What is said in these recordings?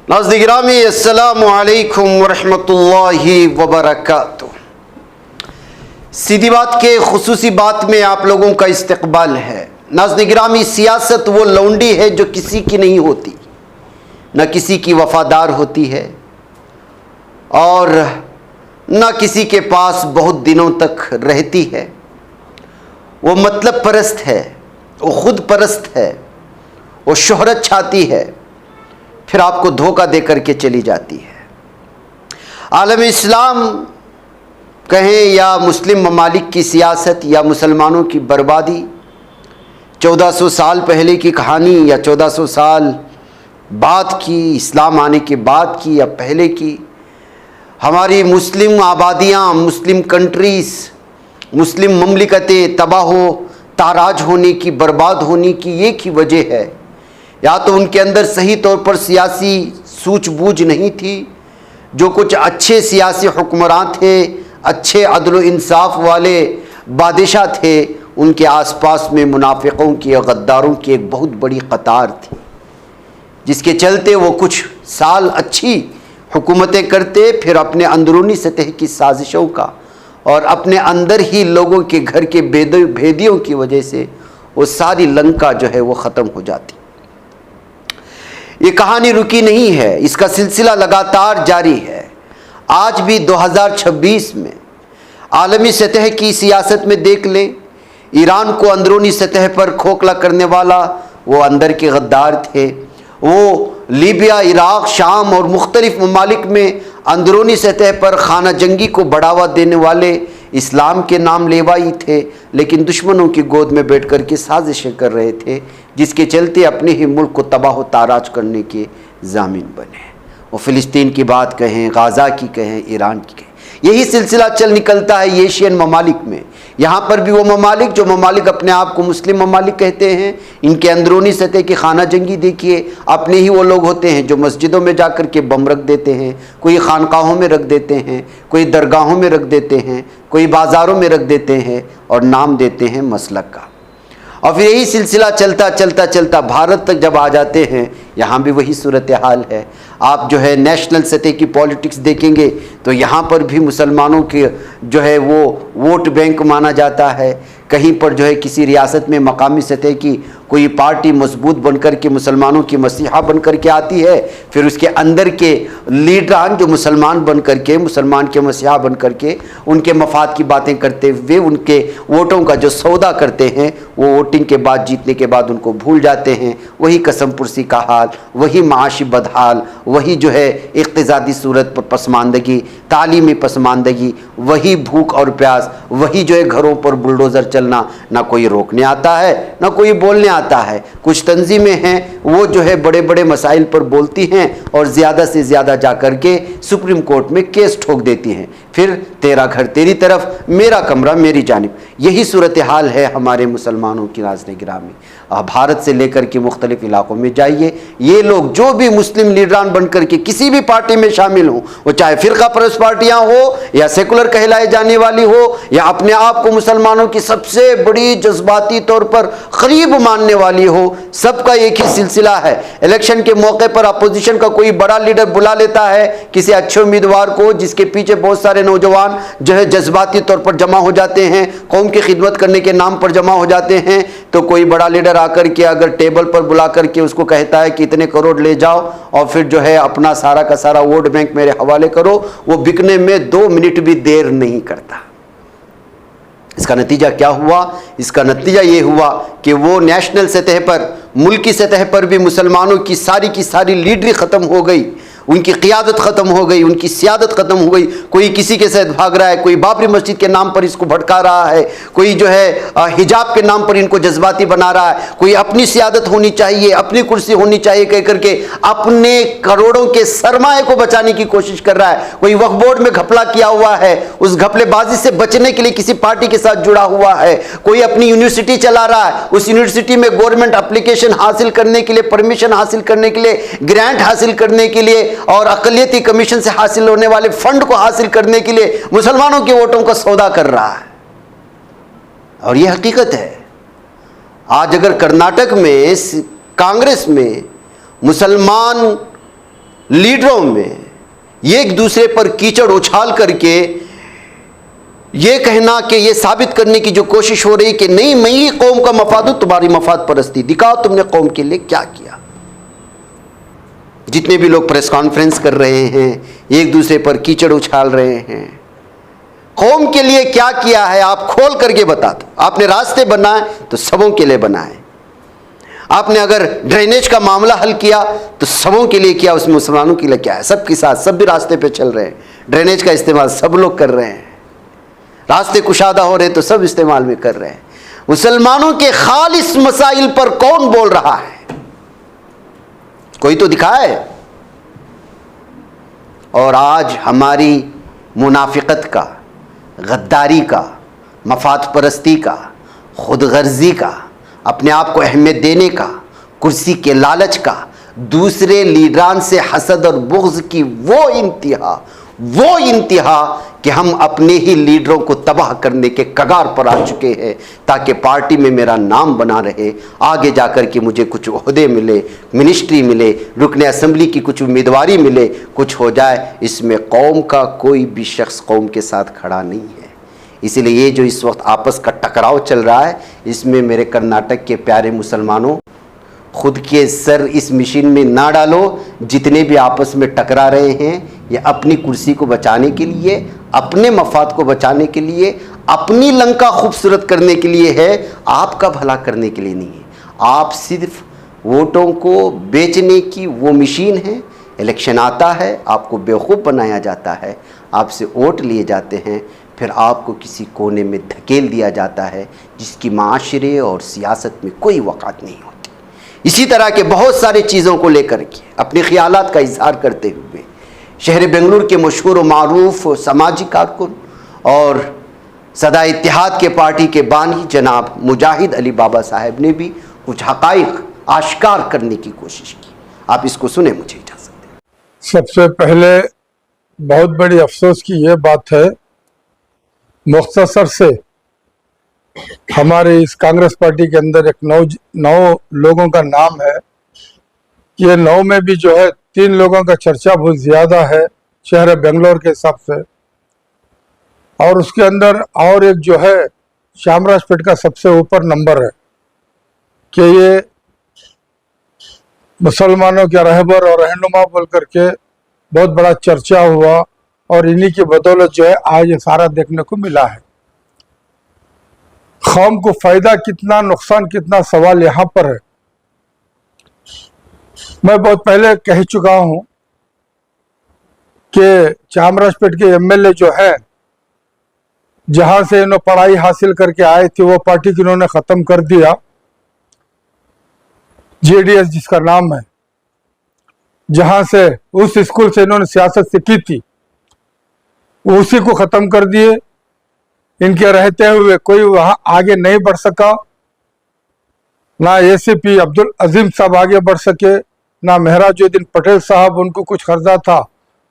नाज़रीन गिरामी अस्सलामु अलैकुम वरहमतुल्लाहि वबरकातुह। सीधी बात के खुसूसी बात में आप लोगों का इस्तकबाल है। नाज़रीन गिरामी, सियासत वो लौंडी है जो किसी की नहीं होती, न किसी की वफादार होती है और न किसी के पास बहुत दिनों तक रहती है। वो मतलब परस्त है, वो खुद परस्त है, वो शोहरत चाहती है, फिर आपको धोखा दे करके चली जाती है। आलम इस्लाम कहें या मुस्लिम ममालिक की सियासत या मुसलमानों की बर्बादी 1400 साल पहले की कहानी या 1400 साल बाद की, इस्लाम आने के बाद की या पहले की, हमारी मुस्लिम आबादियाँ, मुस्लिम कंट्रीज़, मुस्लिम ममलिकतें तबाह ताराज होने की, बर्बाद होने की एक ही वजह है, या तो उनके अंदर सही तौर पर सियासी सूझबूझ नहीं थी। जो कुछ अच्छे सियासी हुक्मरान थे, अच्छे अदल इंसाफ वाले बादशाह थे, उनके आसपास में मुनाफिकों की, गद्दारों की एक बहुत बड़ी कतार थी, जिसके चलते वो कुछ साल अच्छी हुकूमतें करते, फिर अपने अंदरूनी सतह की साजिशों का और अपने अंदर ही लोगों के घर के भेदियों की वजह से वो सारी लंका जो है वो ख़त्म हो जाती। ये कहानी रुकी नहीं है, इसका सिलसिला लगातार जारी है। आज भी 2026 में आलमी सतह की सियासत में देख लें, ईरान को अंदरूनी सतह पर खोखला करने वाला वो अंदर के गद्दार थे। वो लीबिया, इराक़, शाम और मुख्तलिफ ममालिक में अंदरूनी सतह पर खाना जंगी को बढ़ावा देने वाले इस्लाम के नाम लेवाई थे, लेकिन दुश्मनों की गोद में बैठ कर के साजिशें कर रहे थे, जिसके चलते अपने ही मुल्क को तबाह ताराज करने के ज़ामिन बने। वो फ़िलिस्तीन की बात कहें, गाज़ा की कहें, ईरान की कहें, यही सिलसिला चल निकलता है एशियन ममालिक में। यहाँ पर भी वो ममालिक जो ममालिक अपने आप को मुस्लिम ममालिक कहते हैं, इनके अंदरूनी सतह की खाना जंगी देखिए। अपने ही वो लोग होते हैं जो मस्जिदों में जाकर के बम रख देते हैं, कोई खानकाहों में रख देते हैं, कोई दरगाहों में रख देते हैं, कोई बाज़ारों में रख देते हैं और नाम देते हैं मसलक का। और फिर यही सिलसिला चलता चलता चलता भारत तक जब आ जाते हैं, यहाँ भी वही सूरत हाल है। आप जो है नेशनल सतह की पॉलिटिक्स देखेंगे तो यहाँ पर भी मुसलमानों के जो है वो वोट बैंक माना जाता है। कहीं पर जो है किसी रियासत में मकामी सतह की कोई पार्टी मजबूत बनकर के मुसलमानों की मसीहा बनकर के आती है, फिर उसके अंदर के लीडरान जो मुसलमान बनकर के, मुसलमान के मसीहा बनकर के उनके मफाद की बातें करते हुए उनके वोटों का जो सौदा करते हैं, वो वोटिंग के बाद, जीतने के बाद उनको भूल जाते हैं। वही कसम पुरसी का हाल, वही माशी बदहाल, वही जो है इक़्तिसादी सूरत पर पसमानदगी, तालीमी पसमानदगी, वही भूख और प्यास, वही जो है घरों पर बुलडोज़र चलना। ना कोई रोकने आता है, ना कोई बोलने आता है। कुछ तंजीमें हैं वो जो है बड़े बड़े मसाइल पर बोलती हैं और ज़्यादा से ज़्यादा जा कर के सुप्रीम कोर्ट में केस ठोक देती हैं। फिर तेरा घर तेरी तरफ, मेरा कमरा मेरी जानिब। यही सूरत हाल है हमारे मुसलमानों की। नाज़रीन गिरामी, भारत से लेकर के मुख्तलिफ इलाकों में जाइए, ये लोग जो भी मुस्लिम लीडरान बनकर के किसी भी पार्टी में शामिल हों, वो चाहे फ़िरका परस्त पार्टियाँ हो या सेकुलर कहलाए जाने वाली हो या अपने आप को मुसलमानों की सबसे बड़ी जज्बाती तौर पर करीब मानने वाली हो, सबका एक ही सिलसिला है। इलेक्शन के मौके पर अपोजिशन का कोई बड़ा लीडर बुला लेता है किसी अच्छे उम्मीदवार को, जिसके पीछे बहुत सारे नौजवान जो है जज्बाती तौर पर जमा हो जाते हैं, कौम की खिदमत करने के नाम पर जमा हो जाते हैं। तो कोई बड़ा लीडर आकर के अगर टेबल पर बुला करके उसको कहता है कि इतने करोड़ ले जाओ और फिर जो है अपना सारा का सारा वोट बैंक मेरे हवाले करो, वो बिकने में 2 मिनट भी देर नहीं करता। इसका नतीजा क्या हुआ? इसका नतीजा ये हुआ कि वो नेशनल सतह पर, मुल्की सतह पर भी मुसलमानों की सारी लीडरी ख़त्म हो गई, उनकी क़ियादत ख़त्म हो गई, उनकी सियादत ख़त्म हो गई। कोई किसी के साथ भाग रहा है, कोई बाबरी मस्जिद के नाम पर इसको भड़का रहा है, कोई जो है हिजाब के नाम पर इनको जज्बाती बना रहा है, कोई अपनी सियादत होनी चाहिए, अपनी कुर्सी होनी चाहिए कह करके अपने करोड़ों के सरमाए को बचाने की कोशिश कर रहा है। कोई वक्फ बोर्ड में घपला किया हुआ है, उस घपलेबाजी से बचने के लिए किसी पार्टी के साथ जुड़ा हुआ है। कोई अपनी यूनिवर्सिटी चला रहा है, उस यूनिवर्सिटी में गवर्नमेंट एप्लीकेशन हासिल करने के लिए, परमिशन हासिल करने के लिए, ग्रांट हासिल करने के लिए और अक़लियती कमीशन से हासिल होने वाले फंड को हासिल करने के लिए मुसलमानों के वोटों का सौदा कर रहा है। और यह हकीकत है। आज अगर कर्नाटक में कांग्रेस में मुसलमान लीडरों में एक दूसरे पर कीचड़ उछाल करके ये कहना कि ये साबित करने की जो कोशिश हो रही कि नहीं, मैं ही कौम का मफाद हूं, तुम्हारी मफाद परस्ती, दिखाओ तुमने कौम के लिए क्या किया। जितने भी लोग प्रेस कॉन्फ्रेंस कर रहे हैं, एक दूसरे पर कीचड़ उछाल रहे हैं, कौम के लिए क्या किया है आप खोल करके बता दो। आपने रास्ते बनाए तो सबों के लिए बनाए, आपने अगर ड्रेनेज का मामला हल किया तो सबों के लिए किया, उसमें मुसलमानों के लिए क्या है? सबके साथ, सब भी रास्ते पे चल रहे हैं, ड्रेनेज का इस्तेमाल सब लोग कर रहे हैं, रास्ते कुशादा हो रहे तो सब इस्तेमाल में कर रहे हैं। मुसलमानों के खालिस मसाइल पर कौन बोल रहा है? कोई तो दिखाए। और आज हमारी मुनाफिकत का, गद्दारी का, मफाद परस्ती का, खुदगर्जी का, अपने आप को अहमियत देने का, कुर्सी के लालच का, दूसरे लीडरान से हसद और बुग़्ज़ की वो इंतहा कि हम अपने ही लीडरों को तबाह करने के कगार पर आ चुके हैं ताकि पार्टी में मेरा नाम बना रहे, आगे जाकर के मुझे कुछ ओहदे मिले, मिनिस्ट्री मिले, रुकने असेंबली की कुछ उम्मीदवारी मिले, कुछ हो जाए। इसमें कौम का कोई भी शख्स कौम के साथ खड़ा नहीं है। इसीलिए ये जो इस वक्त आपस का टकराव चल रहा है, इसमें मेरे कर्नाटक के प्यारे मुसलमानों, खुद के सर इस मशीन में ना डालो। जितने भी आपस में टकरा रहे हैं, ये अपनी कुर्सी को बचाने के लिए, अपने मफाद को बचाने के लिए, अपनी लंका खूबसूरत करने के लिए है, आपका भला करने के लिए नहीं है। आप सिर्फ वोटों को बेचने की वो मशीन है। इलेक्शन आता है, आपको बेवकूफ़ बनाया जाता है, आपसे वोट लिए जाते हैं, फिर आपको किसी कोने में धकेल दिया जाता है जिसकी माशरे और सियासत में कोई वक़ात नहीं होती। इसी तरह के बहुत सारी चीज़ों को लेकर के अपने ख्यालात का इजहार करते हुए शहर बेंगलुरु के मशहूर व मारूफ समाजी कारकुन और सदा इत्तेहाद के पार्टी के बानी जनाब मुजाहिद अली बाबा साहब ने भी कुछ हक़ाइक़ आश्कार करने की कोशिश की। आप इसको सुने, मुझे इजाज़त दें। सबसे पहले बहुत बड़ी अफसोस की ये बात है, मुख्तसर से हमारे इस कांग्रेस पार्टी के अंदर एक नौ लोगों का नाम है। ये 9 में भी जो है 3 लोगों का चर्चा बहुत ज़्यादा है शहर बेंगलोर के हिसाब से, और उसके अंदर और एक जो है शामराजपेट का सबसे ऊपर नंबर है कि ये मुसलमानों के रहबर और रहनुमा बोल करके बहुत बड़ा चर्चा हुआ, और इन्हीं की बदौलत जो है आज ये सारा देखने को मिला है। कौम को फायदा कितना, नुकसान कितना, सवाल यहाँ पर है। मैं बहुत पहले कह चुका हूं कि चामराजपेट के एमएलए जो है, जहां से इन्होंने पढ़ाई हासिल करके आए थे, वो पार्टी की इन्होंने खत्म कर दिया, जेडीएस जिसका नाम है, जहां से उस स्कूल से इन्होंने सियासत सीखी थी, उसी को खत्म कर दिए। इनके रहते हुए कोई वहां आगे नहीं बढ़ सका, ना एसीपी अब्दुल अजीम साहब आगे बढ़ सके, ना महराजुद्दीन पटेल साहब, उनको कुछ कर्जा था,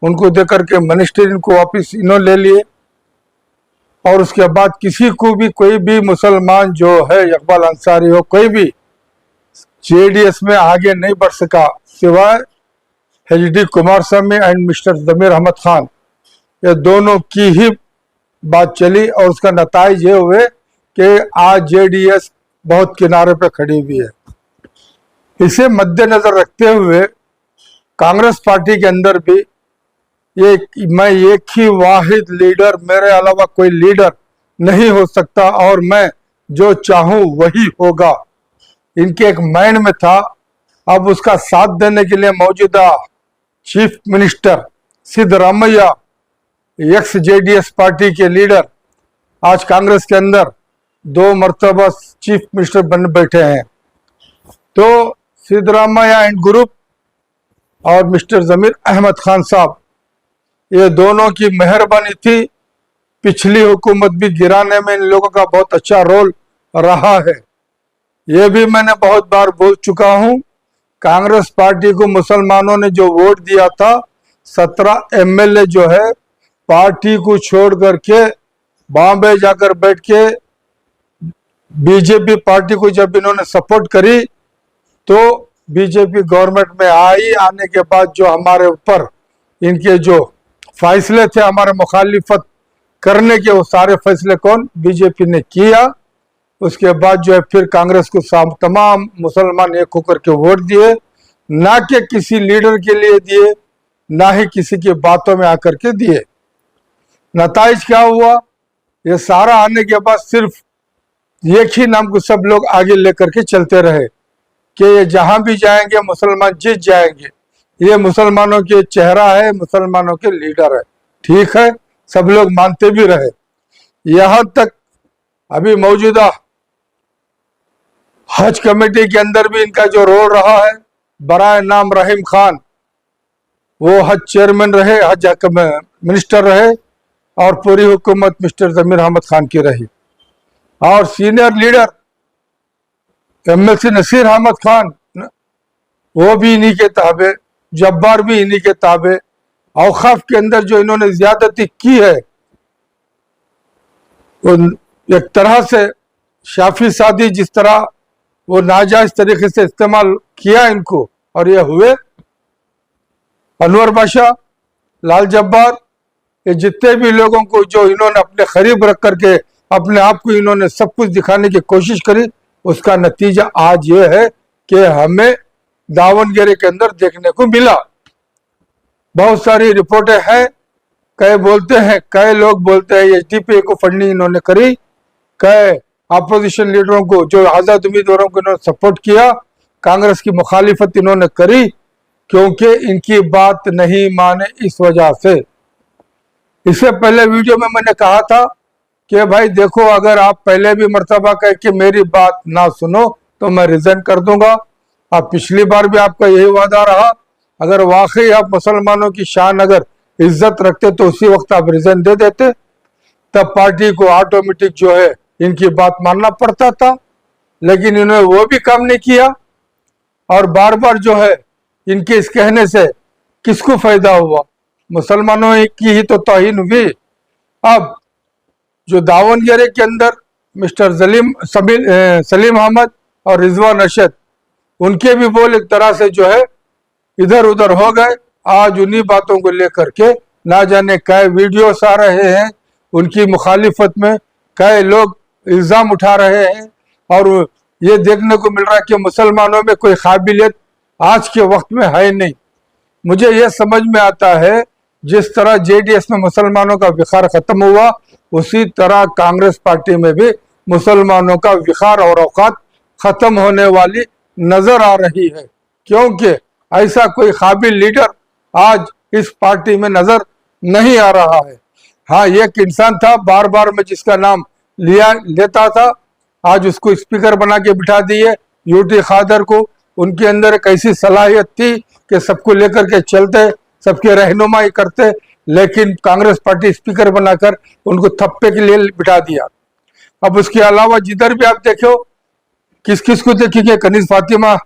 उनको देकर के मिनिस्ट्री इनको वापस इन्होंने ले लिए। और उसके बाद किसी को भी, कोई भी मुसलमान जो है, इकबाल अंसारी हो, कोई भी जेडीएस में आगे नहीं बढ़ सका, सिवाय एचडी कुमारस्वामी एंड मिस्टर जमीर अहमद खान, ये दोनों की ही बात चली। और उसका नताइज ये हुए कि आज जेडीएस बहुत किनारे पे खड़ी हुई है। इसे मद्देनजर रखते हुए कांग्रेस पार्टी के अंदर भी मैं एक ही वाहिद लीडर, मेरे अलावा कोई लीडर नहीं हो सकता और मैं जो चाहूं वही होगा, इनके एक माइंड में था। अब उसका साथ देने के लिए मौजूदा chief minister Siddaramaiah, x JDS party के लीडर, आज कांग्रेस के अंदर 2 मरतबा चीफ मिनिस्टर बन बैठे हैं। तो सिद्धरामैया एंड ग्रुप और मिस्टर जमीर अहमद खान साहब, ये दोनों की मेहरबानी थी। पिछली हुकूमत भी गिराने में इन लोगों का बहुत अच्छा रोल रहा है। ये भी मैंने बहुत बार बोल चुका हूं, कांग्रेस पार्टी को मुसलमानों ने जो वोट दिया था, 17 एमएलए जो है पार्टी को छोड़ करके बॉम्बे जाकर बैठ के बीजेपी पार्टी को जब इन्होंने सपोर्ट करी, तो बीजेपी गवर्नमेंट में आई, आने के बाद जो हमारे ऊपर इनके जो फैसले थे हमारे मुखालिफत करने के, वो सारे फैसले कौन? बीजेपी ने किया। उसके बाद जो है फिर कांग्रेस को तमाम मुसलमान एक होकर के वोट दिए, ना कि किसी लीडर के लिए दिए, ना ही किसी की बातों में आकर के दिए। नताइज क्या हुआ? ये सारा आने के बाद सिर्फ एक ही नाम को सब लोग आगे लेकर के चलते रहे कि ये जहां भी जाएंगे मुसलमान जीत जाएंगे, ये मुसलमानों के चेहरा है, मुसलमानों के लीडर है। ठीक है, सब लोग मानते भी रहे। यहां तक अभी मौजूदा हज कमेटी के अंदर भी इनका जो रोल रहा है, बराए नाम रहीम खान, वो हज चेयरमैन रहे, हज मिनिस्टर रहे, और पूरी हुकूमत मिस्टर जमीर अहमद खान की रही। और senior leader MLC Naseer Ahmed Khan, वो भी इन्हीं के ताबे, जब्बार भी इन्हीं के ताबे। औकाफ के अंदर जो इन्होंने ज्यादती की है, वो एक तरह से शाफी सादी जिस तरह वो नाजायज तरीके से इस्तेमाल किया इनको, और ये हुए अनवर बादशाह, लाल जब्बार, ये जितने भी लोगों को जो इन्होंने अपने करीब रख करके अपने आप को इन्होंने सब कुछ दिखाने की कोशिश करी, उसका नतीजा आज ये है कि हमें दावनगिरी के अंदर देखने को मिला। बहुत सारी रिपोर्टें हैं, कई लोग बोलते हैं एसडीपी को फंडिंग इन्होंने करी, कई अपोजिशन लीडरों को, जो आजाद उम्मीदवारों को इन्होंने सपोर्ट किया, कांग्रेस की मुखालिफत इन्होंने करी क्योंकि इनकी बात नहीं माने इस वजह से। इससे पहले वीडियो में मैंने कहा था कि भाई देखो, अगर आप पहले भी मर्तबा कह के मेरी बात ना सुनो तो मैं रिजाइन कर दूंगा। अब पिछली बार भी आपका यही वादा रहा, अगर वाकई आप मुसलमानों की शान अगर इज्जत रखते तो उसी वक्त आप रिजाइन दे देते, तब पार्टी को ऑटोमेटिक जो है इनकी बात मानना पड़ता था। लेकिन इन्होंने वो भी काम नहीं किया, और बार बार जो है इनके इस कहने से किसको फायदा हुआ? मुसलमानों की ही तो तौहीन हुई। अब जो दावनगिरी के अंदर मिस्टर सलीम अहमद और रिजवान अरशद, उनके भी बोल एक तरह से जो है इधर उधर हो गए। आज उन्हीं बातों को लेकर के ना जाने कई वीडियोस आ रहे हैं, उनकी मुखालिफत में कई लोग इल्जाम उठा रहे हैं, और ये देखने को मिल रहा है कि मुसलमानों में कोई काबिलियत आज के वक्त में है नहीं। मुझे ये समझ में आता है, जिस तरह जेडीएस में मुसलमानों का विखार खत्म हुआ, उसी तरह कांग्रेस पार्टी में भी मुसलमानों का विखार और औकात खत्म होने वाली नजर आ रही है, क्योंकि ऐसा कोई काबिल लीडर आज इस पार्टी में नजर नहीं आ रहा है। हाँ, एक इंसान था बार बार मैं जिसका नाम लेता था, आज उसको स्पीकर बना के बिठा दिए, यूटी खादर को। उनके अंदर एक ऐसी सलाहियत थी कि सबको लेकर के चलते, सबके रहनुमाई करते, लेकिन कांग्रेस पार्टी स्पीकर बनाकर उनको थप्पे के लिए बिठा दिया। अब उसके अलावा जिधर भी आप देखो, किस किस को देखेंगे? कनीज फातिमा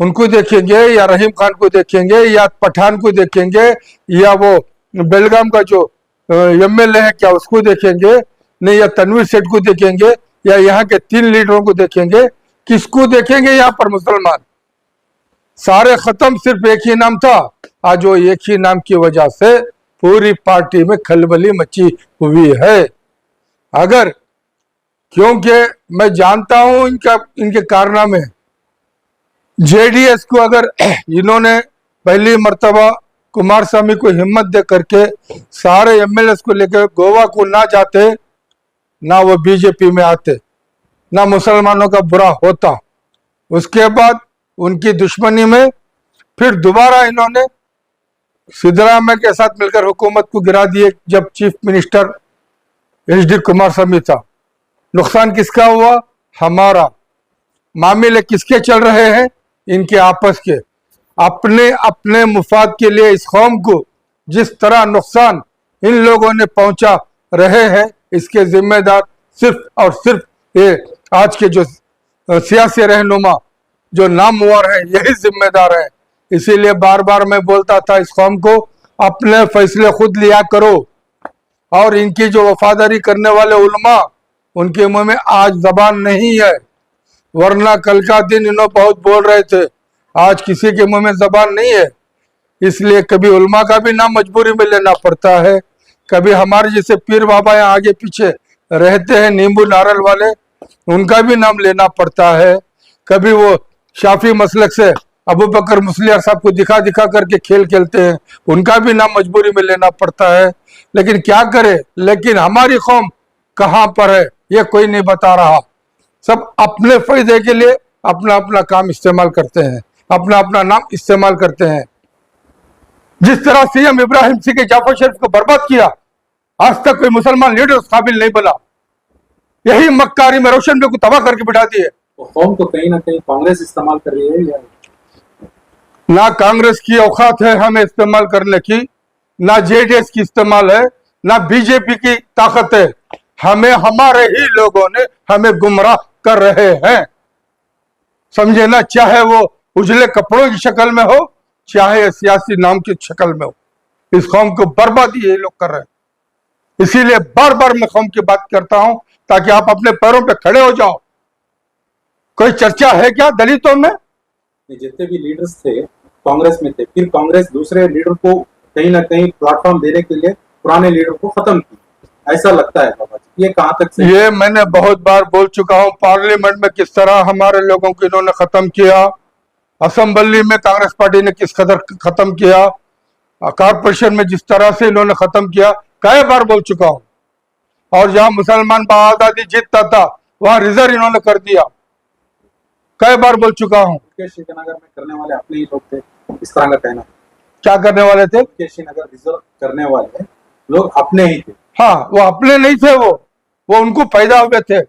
उनको देखेंगे, या रहीम खान को देखेंगे, या पठान को देखेंगे, या वो बेलगाम का जो एमएलए है क्या उसको देखेंगे, नहीं, या तनवीर सेठ को देखेंगे, या यहाँ के 3 लीडरों को देखेंगे। किसको देखेंगे? यहाँ पर मुसलमान सारे खत्म, सिर्फ एक ही नाम था। आज वो एक ही नाम की वजह से पूरी पार्टी में खलबली मची हुई है। अगर, क्योंकि मैं जानता हूं इनके कारनामे, जेडीएस को अगर इन्होंने पहली मर्तबा कुमार स्वामी को हिम्मत दे करके सारे एमएलए को लेकर गोवा को ना जाते, ना वो बीजेपी में आते, ना मुसलमानों का बुरा होता। उसके बाद उनकी दुश्मनी में फिर दोबारा इन्होंने सिद्धरामैया के साथ मिलकर हुकूमत को गिरा दिए, जब चीफ मिनिस्टर एचडी कुमार स्वामी था। नुकसान किसका हुआ? हमारा। मामले किसके चल रहे हैं? इनके आपस के। अपने अपने मुफाद के लिए इस कौम को जिस तरह नुकसान इन लोगों ने पहुंचा रहे हैं, इसके जिम्मेदार सिर्फ और सिर्फ ये आज के जो सियासी रहनुमा जो नामवर है, यही जिम्मेदार है। इसीलिए बार बार मैं बोलता था इस कौम को, अपने फैसले खुद लिया करो। और इनकी जो वफादारी करने वाले उलमा, उनके मुंह में आज जबान नहीं है, वरना कल का दिन इन्होंने बहुत बोल रहे थे, आज किसी के मुंह में जबान नहीं है, इसलिए कभी उलमा का भी नाम मजबूरी में लेना पड़ता है, कभी हमारे जैसे पीर बाबा यहाँ आगे पीछे रहते हैं नींबू नारल वाले, उनका भी नाम लेना पड़ता है, कभी वो शाफी मसलक से अबू बकर मुस्लियार साहब को दिखा दिखा करके खेल खेलते हैं, उनका भी नाम मजबूरी में लेना पड़ता है। लेकिन क्या करे, लेकिन हमारी कौम कहाँ पर है ये कोई नहीं बता रहा। सब अपने फायदे के लिए अपना अपना काम इस्तेमाल करते हैं, अपना अपना नाम इस्तेमाल करते हैं। जिस तरह सीएम इब्राहिम सिंह के जाफर शरीफ को बर्बाद किया, आज तक कोई मुसलमान लीडर उस काबिल नहीं बना। यही मक्कारी में रोशन को तबाह करके बिठा दिए। तो कौम को कहीं ना कहीं कांग्रेस इस्तेमाल कर रही है या ना कांग्रेस की औकात है हमें इस्तेमाल करने की, ना जेडीएस की इस्तेमाल है, ना बीजेपी की ताकत है। हमें हमारे ही लोगों ने हमें गुमराह कर रहे हैं, समझे ना, चाहे वो उजले कपड़ों की शक्ल में हो, चाहे सियासी नाम की शक्ल में हो। इस कौम को बर्बादी ये लोग कर रहे हैं। इसीलिए बार बार मैं कौम की बात करता हूं ताकि आप अपने पैरों पे खड़े हो जाओ। कोई चर्चा है क्या दलितों में? जितने भी लीडर्स थे कांग्रेस में थे, फिर कांग्रेस दूसरे लीडर को कहीं ना कहीं प्लेटफॉर्म देने के लिए पुराने लीडर को खत्म की, ऐसा लगता है बाबा जी, ये कहाँ तक सही? ये मैंने बहुत बार बोल चुका हूं। पार्लियामेंट में किस तरह हमारे लोगों को इन्होंने खत्म किया, असेंबली में कांग्रेस पार्टी ने किस कदर खत्म किया, कॉर्पोरेशन में जिस तरह से इन्होंने खत्म किया, कई बार बोल चुका हूं। और जहां मुसलमान आजादी जीतता था वहां रिजर्व इन्होंने कर दिया, कई बार बोल चुका हूं। श्रीनगर में करने वाले अपने ही लोग थे, इस तरह का कहना। क्या करने वाले थे? श्रीनगर रिजर्व करने वाले लोग अपने ही थे। हाँ, वो अपने नहीं थे, वो उनको पैदा हुए थे,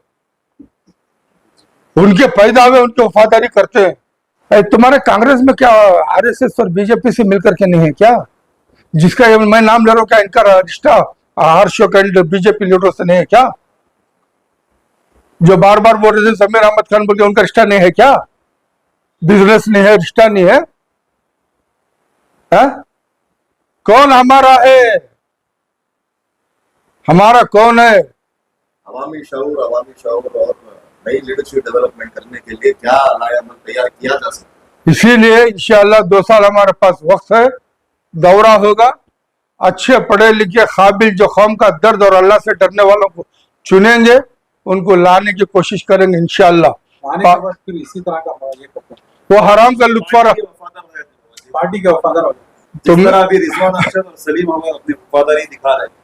उनके पैदा हुए उनकी वफादारी करते हैं। तुम्हारे कांग्रेस में क्या आरएसएस और बीजेपी से मिलकर के नहीं है क्या? जिसका मैं नाम ले रहा हूं, क्या इनका रिश्ता हर्षोक एंड बीजेपी लीडरों से नहीं है क्या? जो बार बार बोल रहे थे समीर अहमद खान बोल के, उनका रिश्ता नहीं है क्या? बिजनेस नहीं है, रिश्ता नहीं है, कौन हमारा है? हमारा कौन है? अवामी शऊर और नई लीडरशिप डेवलपमेंट करने के लिए क्या लायामत तैयार किया जा सकता? इसीलिए इंशाअल्लाह 2 साल हमारे पास वक्त है, दौरा होगा, अच्छे पढ़े लिखे काबिल जो कौम का दर्द और अल्लाह से डरने वालों को चुनेंगे, उनको लाने की कोशिश करेंगे इंशाअल्लाह। आने के बाद फिर इसी तरह का ये करते हैं। वो हराम का लुत्फा पार्टी के वफादार हो गए। जिस तरह अभी रिजवान अरशद और सलीम अहमद अपनी वफादारी दिखा रहे हैं,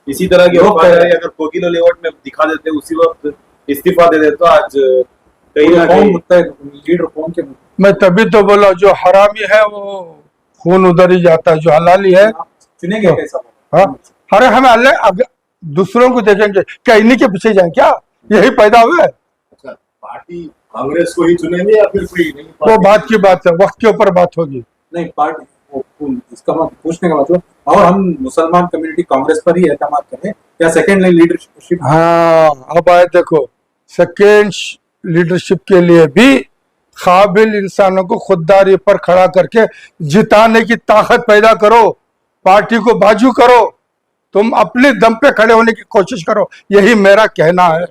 इसी तरह की वफादारी अगर कोकिलो लेआउट में दिखा देते, उसी वक्त इस्तीफा दे देते, तो आज कहीं ना कहीं लीडर कौन के मैं तभी तो बोला, जो हरामी है वो खून उधर ही जाता है, जो हलाली है चुनेंगे कैसा? हाँ, अरे हमें अल्लाह दूसरों को देखेंगे क्या, इन्हीं के पीछे जाए क्या? यही पैदा हुए। अच्छा, पार्टी कांग्रेस को ही चुनेंगे या फिर कोई नहीं? वो बात की बात है, वक्त के ऊपर बात होगी। नहीं, पार्टी इसका पूछने का मतलब, और हम मुसलमान कम्युनिटी कांग्रेस पर ही एतमाद करें या सेकेंड लाइन लीडरशिप? हाँ, अब आए देखो, सेकेंड लीडरशिप के लिए भी काबिल इंसानों को खुददारी पर खड़ा करके जिताने की ताकत पैदा करो, पार्टी को बाजू करो, तुम अपने दम पे खड़े होने की कोशिश करो, यही मेरा कहना है।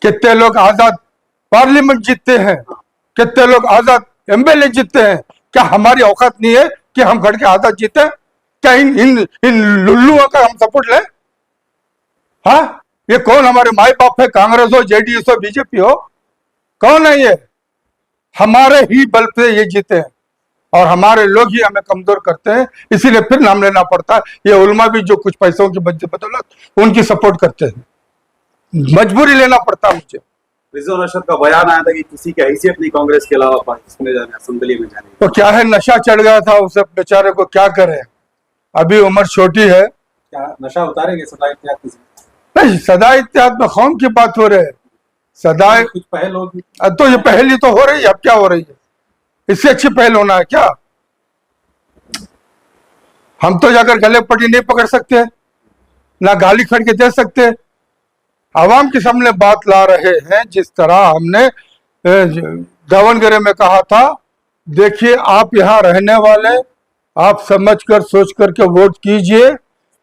कितने लोग आजाद पार्लियामेंट जीतते हैं, कितने लोग आजाद एमएलए जीतते हैं, क्या हमारी औकात नहीं है कि हम खड़ के आजाद जीते? क्या इन लुल्लुओं का हम सपोर्ट लें? हाँ, ये कौन हमारे माई बाप है? कांग्रेस हो, जेडीएस हो, बीजेपी हो, कौन है ये? हमारे ही बल पे ये जीते हैं और हमारे लोग ही हमें कमजोर करते हैं, इसीलिए फिर नाम लेना पड़ता है। ये उलमा भी जो कुछ पैसों की बदौलत उनकी सपोर्ट करते हैं, मजबूरी लेना पड़ता है मुझे। रिजवान अरशद का बयान आया था कि किसी की हैसियत नहीं कांग्रेस के अलावा पाकिस्तान में जाने, असेंबली में जाने। तो क्या है, नशा चढ़ गया था उसे बेचारे को, क्या करे, अभी उम्र छोटी है। क्या नशा उतारेंगे सदा इत्तेहाद किसी? नहीं, सदा इत्तेहाद में कौम की बात हो रही है, सदा कुछ पहल होगी तो ये पहली तो हो रही है, अब क्या हो रही है? इससे अच्छी पहल होना है क्या? हम तो जाकर गले पट्टी नहीं पकड़ सकते, ना गाली खड़ के दे सकते, आवाम के सामने बात ला रहे हैं। जिस तरह हमने दावनगरे में कहा था, देखिए आप यहाँ रहने वाले, आप समझ कर सोच करके वोट कीजिए,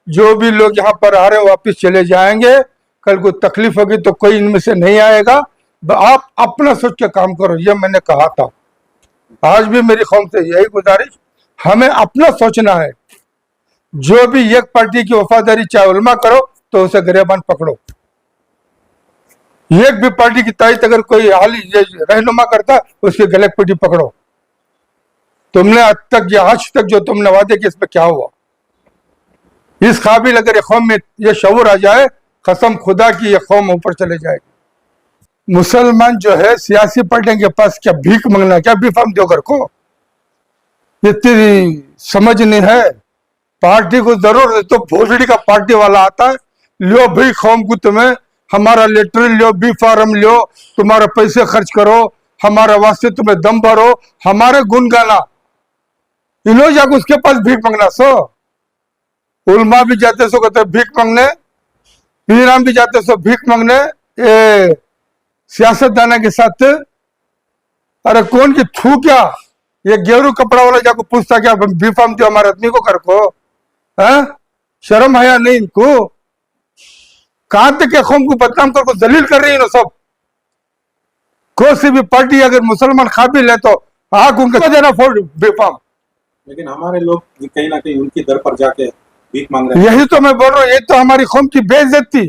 जो भी लोग यहाँ पर आ रहे वापस चले जाएंगे, कल को तकलीफ होगी तो कोई इनमें से नहीं आएगा, आप अपना सोच के काम करो, ये मैंने कहा था। आज भी मेरी कौम से यही गुजारिश, हमें अपना सोचना है। जो भी एक पार्टी की वफादारी चाहे उलमा करो तो उसे गिरबान पकड़ो। एक भी पार्टी की तायद अगर कोई हाली रहनुमा करता उसके गले पीटी पकड़ो। तुमने आज तक या आज तक जो तुमने वादे किए इसमें क्या हुआ? इस काबिल अगर ये कौम में ये शऊर आ जाए, कसम खुदा की ये कौम ऊपर चले जाएगी। मुसलमान जो है सियासी पार्टियों के पास क्या भीख मांगना, क्या बीफाम देकर को? ये तेरी समझ नहीं है। पार्टी को जरूर है तो भोसड़ी का पार्टी वाला आता है, लो भाई कौम को तुम्हें हमारा लेटर लो, बी फार्म लो, तुम्हारे पैसे खर्च करो, हमारे वास्ते तुम्हें दम भरो, हमारे गुण गाना। इन्हों जाकर उसके पास भीख मांगना। सो उलमा भी जाते सो कहते भीख मांगने, पीराम भी जाते सो भीख मांगने, ये सियासतदाना के साथ। अरे कौन की थू क्या? ये गेरू कपड़ा वाला जाकर पूछता क्या बीफाम दो हमारे आदमी को कर को? है शर्म आया नहीं इनको? कहां तक के कौम को बदनाम कर को दलील कर रही है ना सब। कोई सी भी पार्टी अगर मुसलमान काबिल है तो आग उनका देना फोड़ बेफाम। लेकिन हमारे लोग कहीं ना कहीं उनकी दर पर जाके भीख मांग रहे हैं। यही तो मैं बोल रहा हूँ, यही तो हमारी कौम की बेइज्जती,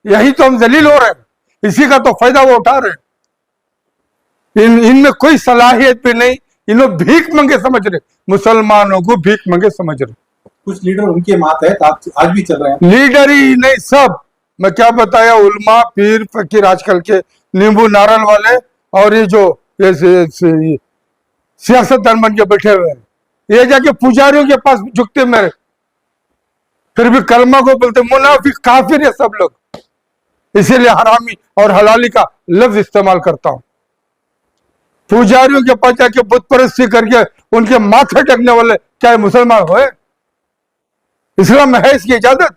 यही तो हम जलील हो रहे हैं, इसी का तो फायदा वो उठा रहे हैं। इनमें कोई सलाहियत भी नहीं, इन लोग भीख मंगे समझ रहे, मुसलमानों को भीख मंगे समझ रहे। कुछ लीडर उनके मातहत आज भी चल रहे हैं। लीडर ही नहीं सब, मैं क्या बताया, उलमा पीर फकीर आजकल के नींबू नारल वाले और ये जो सियासतदान बन के बैठे हुए हैं, ये जाके पुजारियों के पास झुकते मेरे, फिर भी कलमा को बोलते मुनाफिक काफिर है सब लोग। इसीलिए हरामी और हलाली का लफ्ज इस्तेमाल करता हूं। पुजारियों के पास जाके बुत परस्ती करके उनके माथे टेकने वाले क्या मुसलमान हुए? इस्लाम में है इसकी इजाजत?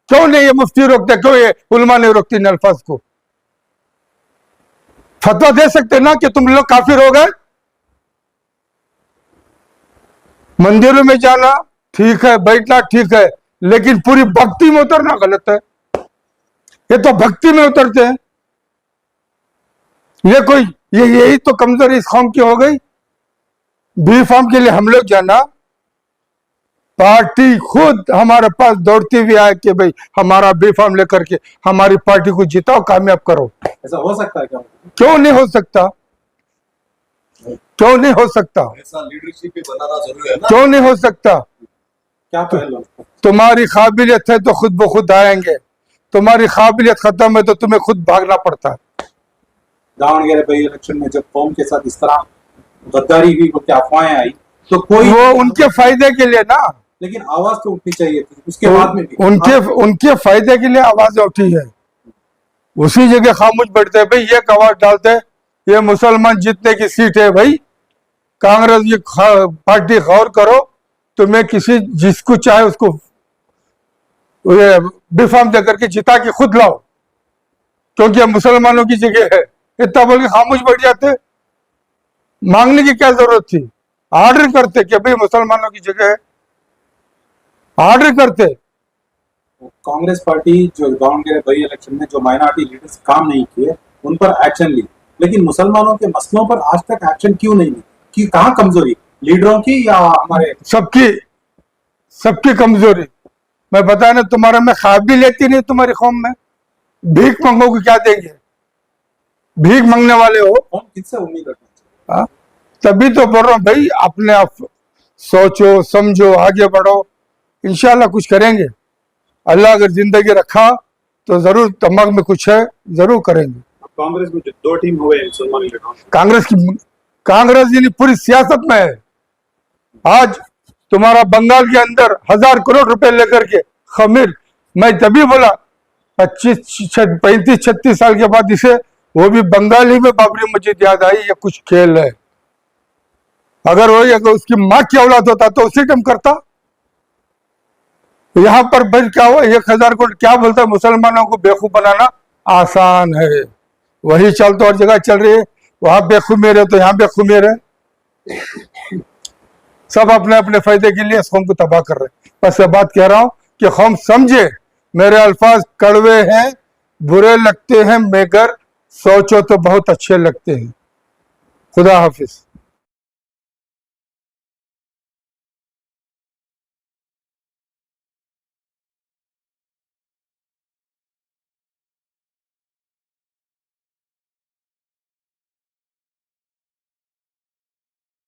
क्यों नहीं ये मुफ्ती रोकते, क्यों ये उलमा नहीं रोकती इन अल्फाज को? फतवा दे सकते ना कि तुम लोग काफिर हो गए। मंदिरों में जाना ठीक है, बैठना ठीक है, लेकिन पूरी भक्ति में उतरना गलत है। ये तो भक्ति में उतरते हैं। ये कोई यही तो कमजोरी इस कौम की हो गई। बी फार्म के लिए हम लोग जाना, पार्टी खुद हमारे पास दौड़ती हुई आए कि भाई हमारा बी फार्म लेकर के हमारी पार्टी को जिताओ, कामयाब करो। ऐसा हो सकता है क्या? क्यों नहीं हो सकता? क्यों नहीं हो सकता? ऐसा लीडरशिप भी बनाना जरूरी है ना। क्यों नहीं हो सकता? क्या पहल? तुम्हारी काबिलियत है तो खुद ब खुद आएंगे, तुम्हारी काबिलियत खत्म है तो तुम्हें खुद भागना पड़ता है। दावणगेरे बाई इलेक्शन में जब कौम के साथ इस तरह गद्दारी हुई, वो क्या अफवाहें आई, तो कोई वो उनके फायदे के लिए ना, लेकिन आवाज तो उठनी चाहिए थी उसके बाद में भी। उनके फायदे के लिए आवाज उठी है। उसी जगह खामोश बैठते हैं। भाई ये आवाज डालते हैं, ये मुसलमान जीतने की सीट है भाई, कांग्रेस ये पार्टी गौर करो, तुम्हें किसी जिसको चाहे उसको बिफाम देकर के जिता के खुद लाओ, क्योंकि ये मुसलमानों की जगह है। इतना बोल के खामोश बैठ जाते। मांगने की क्या जरूरत थी? ऑर्डर करते कि भाई मुसलमानों की जगह है, ऑर्डर करते। कांग्रेस पार्टी जो दावणगेरे बाई इलेक्शन में जो माइनॉरिटी लीडर्स काम नहीं किए उन पर एक्शन ली, लेकिन मुसलमानों के मसलों पर आज तक एक्शन क्यों नहीं ली? कि कहाँ कमजोरी, लीडरों की या हमारे? सबकी कमजोरी। मैं बता ना, तुम्हारा में काबिलियत ही नहीं तुम्हारी कौम में। भीख मांगोगे क्या देंगे? भीख मांगने वाले हो। कौन किससे उम्मीद रखना चाहिए? तभी तो बोल रहा हूँ भाई, अपने आप सोचो समझो आगे बढ़ो, इंशाल्लाह कुछ करेंगे। अल्लाह अगर जिंदगी रखा तो जरूर दिमाग में कुछ है, जरूर करेंगे। कांग्रेस में जो 2 टीम हुए मुसलमान कांग्रेस यानी पूरी सियासत में है। आज तुम्हारा बंगाल के अंदर 1000 करोड़ रुपए लेकर के खमीर, मैं तभी बोला 35-36 साल के बाद इसे वो भी बंगाली में बाबरी मस्जिद याद आई। ये कुछ खेल है। अगर उसकी माँ की औलाद होता तो उसी टाइम करता। यहाँ पर भाई क्या हुआ, 1000 करोड़ क्या बोलता है? मुसलमानों को बेवकूफ बनाना आसान है, वही चल तो हर जगह चल रही है। वहां बेखुमेर है तो यहाँ बेखुमेर है। सब अपने अपने फायदे के लिए कौम को तबाह कर रहे हैं। बस ये बात कह रहा हूं कि कौम समझे, मेरे अल्फाज कड़वे हैं, बुरे लगते हैं, मगर सोचो तो बहुत अच्छे लगते हैं। खुदा हाफिज।